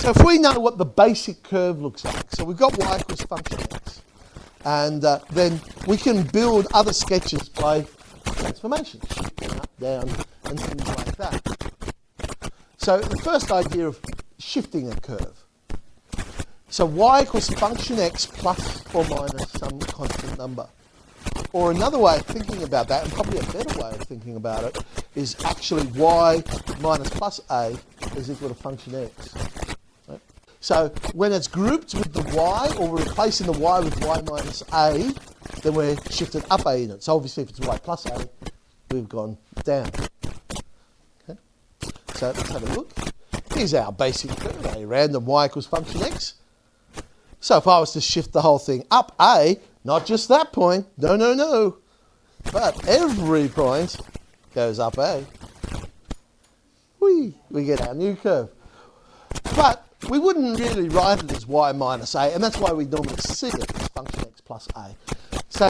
So if we know what the basic curve looks like, so we've got y equals function x, and then we can build other sketches by transformations, up, down, and things like that. So the first idea of shifting a curve. So y equals function x plus or minus some constant number. Or another way of thinking about that, and probably a better way of thinking about it, is actually y minus plus a is equal to function x. Right? So when it's grouped with the y, or we're replacing the y with y minus a, then we're shifted up a unit. So obviously if it's y plus a, we've gone down. Okay? So let's have a look. Here's our basic curve, a random y equals function x. So if I was to shift the whole thing up a, not just that point, no, but every point goes up a, we get our new curve. But we wouldn't really write it as y minus a, and that's why we normally see it as function x plus a. So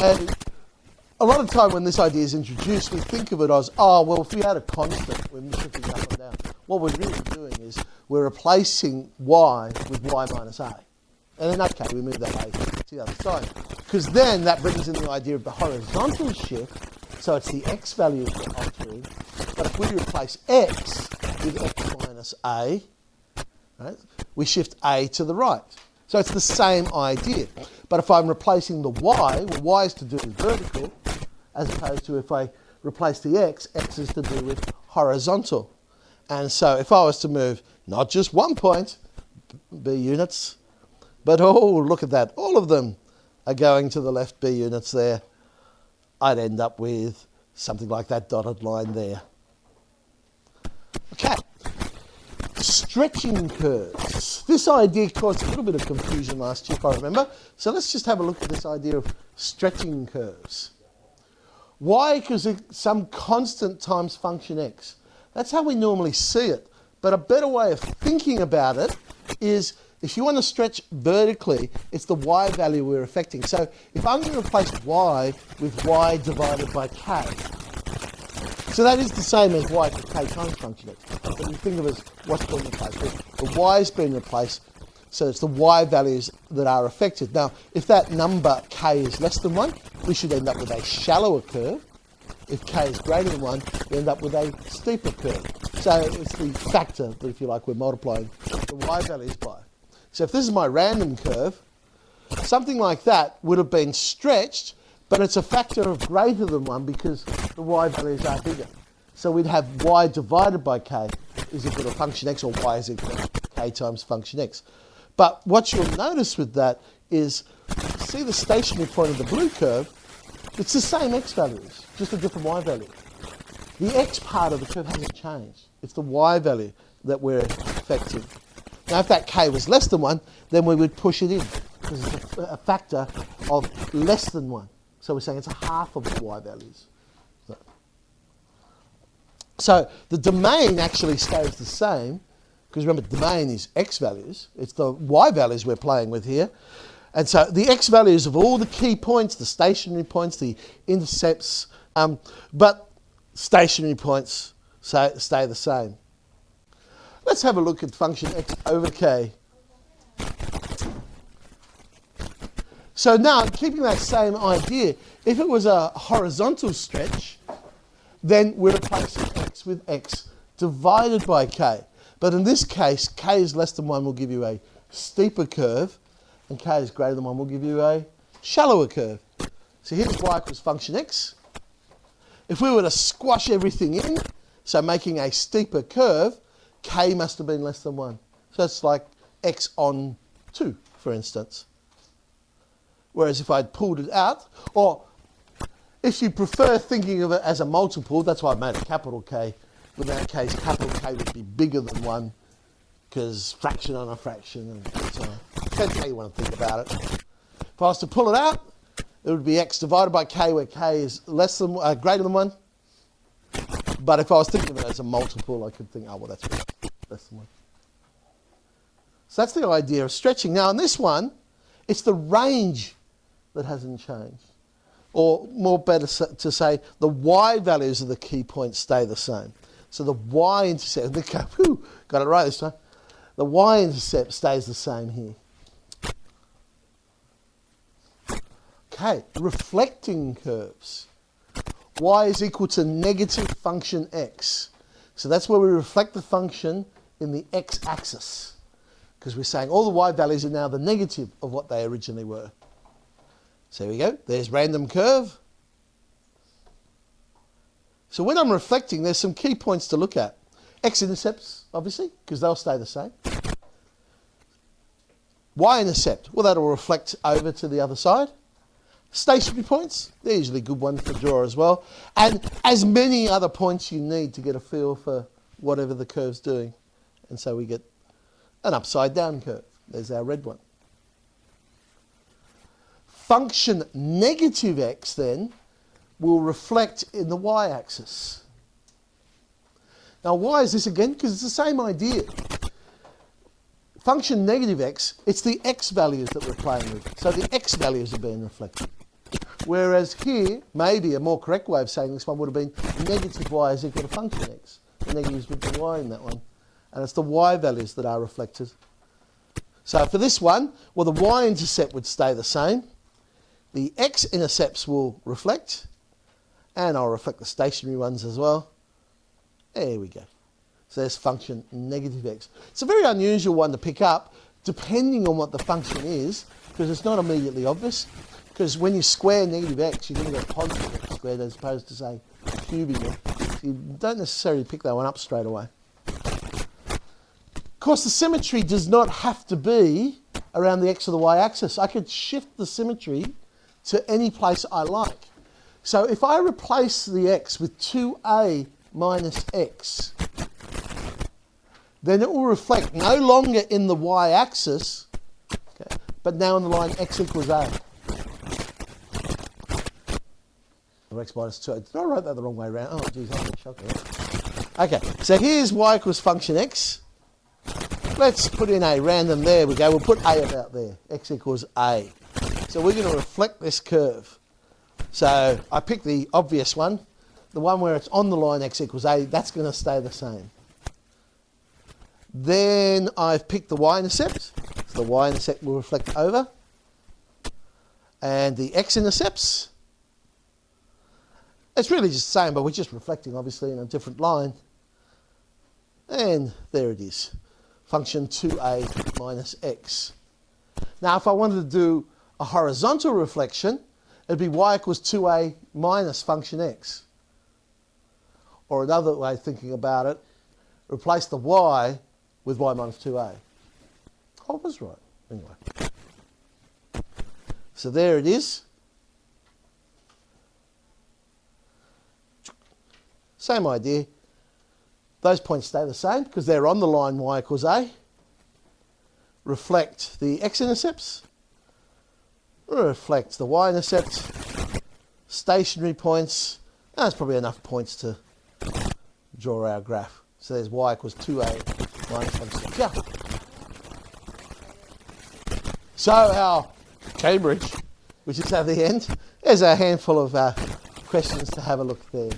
a lot of the time when this idea is introduced, we think of it as, oh, well, if we had a constant, we're shifting up and down. What we're really doing is we're replacing y with y minus a. And then, okay, we move that a to the other side. Because then that brings in the idea of the horizontal shift. So it's the x values we're altering. But if we replace x with x minus a, right, we shift a to the right. So it's the same idea. But if I'm replacing the y, well, y is to do with vertical, as opposed to if I replace the x is to do with horizontal. And so if I was to move not just one point, b units, but oh, look at that, all of them are going to the left b units there, I'd end up with something like that dotted line there. Okay, stretching curves. This idea caused a little bit of confusion last year, if I remember. So let's just have a look at this idea of stretching curves. Y equals some constant times function x. That's how we normally see it. But a better way of thinking about it is, if you want to stretch vertically, it's the y value we're affecting. So if I'm going to replace y with y divided by k, so that is the same as y equals k times function x. But you think of it as what's being replaced. The y is being replaced, so it's the y values that are affected. Now, if that number k is less than 1, we should end up with a shallower curve. If k is greater than 1, we end up with a steeper curve. So it's the factor that, if you like, we're multiplying the y values by. So if this is my random curve, something like that would have been stretched, but it's a factor of greater than 1 because the y values are bigger. So we'd have y divided by k is equal to function x, or y is equal to k times function x. But what you'll notice with that is, see the stationary point of the blue curve, it's the same x values, just a different y value. The x part of the curve hasn't changed. It's the y value that we're affecting. Now, if that k was less than 1, then we would push it in, because it's a factor of less than 1. So we're saying it's a half of the y values. So the domain actually stays the same, because remember, domain is x values. It's the y values we're playing with here. And so the x values of all the key points, the stationary points, the intercepts, but stationary points stay the same. Let's have a look at function x over k. So now, keeping that same idea, if it was a horizontal stretch, then we're replacing x with x divided by k. But in this case, k is less than 1 will give you a steeper curve, and k is greater than 1 will give you a shallower curve. So here's y equals function x. If we were to squash everything in, so making a steeper curve, k must have been less than 1. So it's like x on 2, for instance. Whereas if I'd pulled it out, or if you prefer thinking of it as a multiple, that's why I made a capital K. In that case, capital K would be bigger than 1, because fraction on a fraction, and so on. Depends how you want to think about it. If I was to pull it out, it would be x divided by k, where k is greater than 1. But if I was thinking of it as a multiple, I could think, oh, well, that's less than 1. So that's the idea of stretching. Now, in this one, it's the range that hasn't changed. Or more better to say, the y values of the key points stay the same. So the y-intercept, got it right this time. The y-intercept stays the same here. Okay, reflecting curves. Y is equal to negative function x. So that's where we reflect the function in the x-axis. Because we're saying all the y values are now the negative of what they originally were. So here we go. There's random curve. So when I'm reflecting, there's some key points to look at. X-intercepts, obviously, because they'll stay the same. Y-intercept, well, that'll reflect over to the other side. Stationary points, they're usually good ones to draw as well. And as many other points you need to get a feel for whatever the curve's doing. And so we get an upside down curve. There's our red one. Function negative x then will reflect in the y-axis. Now why is this again? Because it's the same idea. Function negative x, it's the x values that we're playing with. So the x values are being reflected. Whereas here, maybe a more correct way of saying this one would have been negative y is equal to function x. The negatives with the y in that one. And it's the y values that are reflected. So for this one, well, the y-intercept would stay the same. The x-intercepts will reflect. And I'll reflect the stationary ones as well. There we go. So there's function negative x. It's a very unusual one to pick up, depending on what the function is, because it's not immediately obvious. Because when you square negative x, you're going to get positive x squared as opposed to, say, cubing it. So you don't necessarily pick that one up straight away. Of course, the symmetry does not have to be around the x or the y-axis. I could shift the symmetry to any place I like. So if I replace the x with 2a minus x, then it will reflect no longer in the y-axis, okay, but now in the line x equals a. Or x minus 2. Did I write that the wrong way around? Oh, geez, I'm a shocker. Okay, so here's y equals function x. Let's put in a random, there we go. We'll put a about there. X equals a. So we're going to reflect this curve. So I picked the obvious one, the one where it's on the line x equals a. That's going to stay the same. Then I've picked the y-intercept. So the y-intercept will reflect over. And the x-intercepts. It's really just the same, but we're just reflecting, obviously, in a different line. And there it is. Function 2a minus x. Now, if I wanted to do a horizontal reflection, it'd be y equals 2a minus function x. Or another way of thinking about it, replace the y with y minus 2a. I was right. Anyway. So there it is. Same idea. Those points stay the same because they're on the line y equals a. Reflect the x-intercepts. Reflect the y-intercepts. Stationary points. That's probably enough points to draw our graph. So there's y equals 2a minus 1 yeah. So our Cambridge, which is at the end, there's a handful of questions to have a look there.